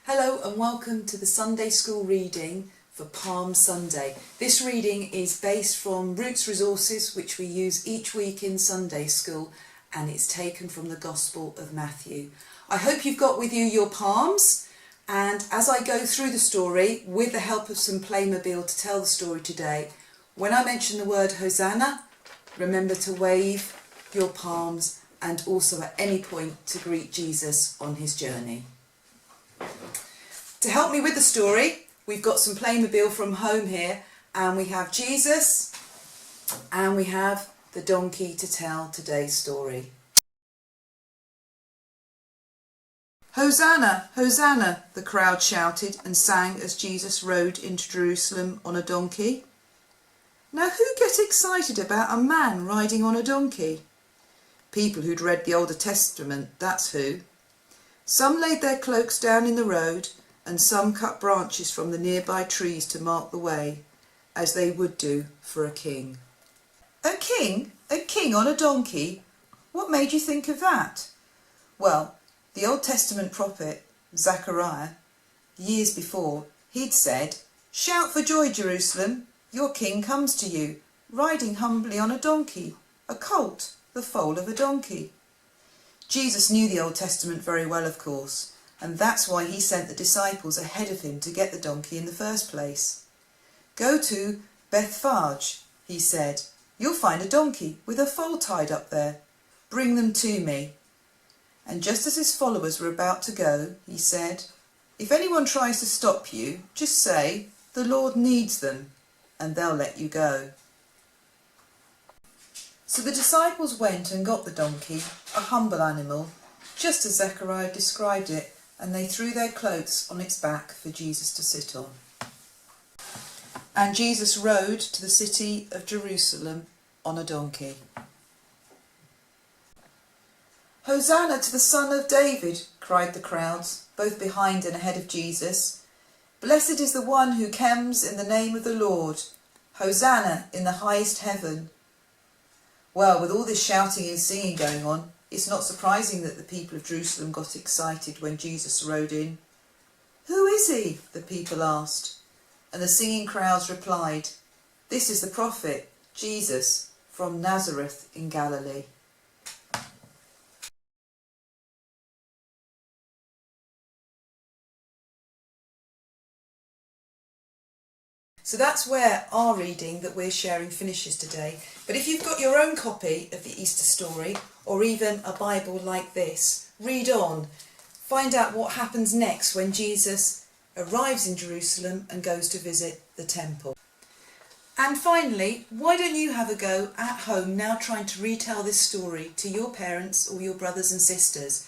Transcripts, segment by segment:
Hello and welcome to the Sunday School reading for Palm Sunday. This reading is based from Roots Resources, which we use each week in Sunday School, and it's taken from the Gospel of Matthew. I hope you've got with you your palms, and as I go through the story with the help of some Playmobil to tell the story today, when I mention the word Hosanna, remember to wave your palms and also at any point to greet Jesus on his journey. To help me with the story, we've got some Playmobil from home here, and we have Jesus and we have the donkey to tell today's story. Hosanna, Hosanna, the crowd shouted and sang as Jesus rode into Jerusalem on a donkey. Now who gets excited about a man riding on a donkey? People who'd read the Old Testament, that's who. Some laid their cloaks down in the road, and some cut branches from the nearby trees to mark the way, as they would do for a king. A king? A king on a donkey? What made you think of that? Well, the Old Testament prophet, Zechariah, years before, he'd said, "Shout for joy, Jerusalem, your king comes to you, riding humbly on a donkey, a colt, the foal of a donkey." Jesus knew the Old Testament very well, of course, and that's why he sent the disciples ahead of him to get the donkey in the first place. "Go to Bethphage," he said. "You'll find a donkey with a foal tied up there. Bring them to me." And just as his followers were about to go, he said, "If anyone tries to stop you, just say, 'The Lord needs them,' and they'll let you go." So the disciples went and got the donkey, a humble animal, just as Zechariah described it, and they threw their cloaks on its back for Jesus to sit on. And Jesus rode to the city of Jerusalem on a donkey. "Hosanna to the Son of David," cried the crowds, both behind and ahead of Jesus. "Blessed is the one who comes in the name of the Lord. Hosanna in the highest heaven." Well, with all this shouting and singing going on, it's not surprising that the people of Jerusalem got excited when Jesus rode in. "Who is he?" the people asked. And the singing crowds replied, "This is the prophet, Jesus, from Nazareth in Galilee." So that's where our reading that we're sharing finishes today. But if you've got your own copy of the Easter story, or even a Bible like this, read on. Find out what happens next when Jesus arrives in Jerusalem and goes to visit the temple. And finally, why don't you have a go at home now trying to retell this story to your parents or your brothers and sisters?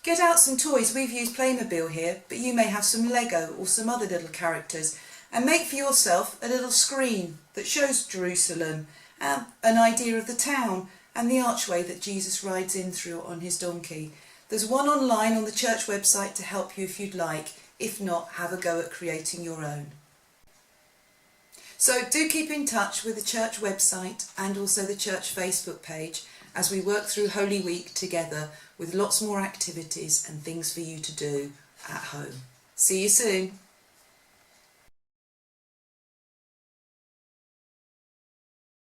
Get out some toys. We've used Playmobil here, but you may have some Lego or some other little characters. And make for yourself a little screen that shows Jerusalem, an idea of the town and the archway that Jesus rides in through on his donkey. There's one online on the church website to help you if you'd like. If not, have a go at creating your own. So do keep in touch with the church website and also the church Facebook page as we work through Holy Week together with lots more activities and things for you to do at home. See you soon.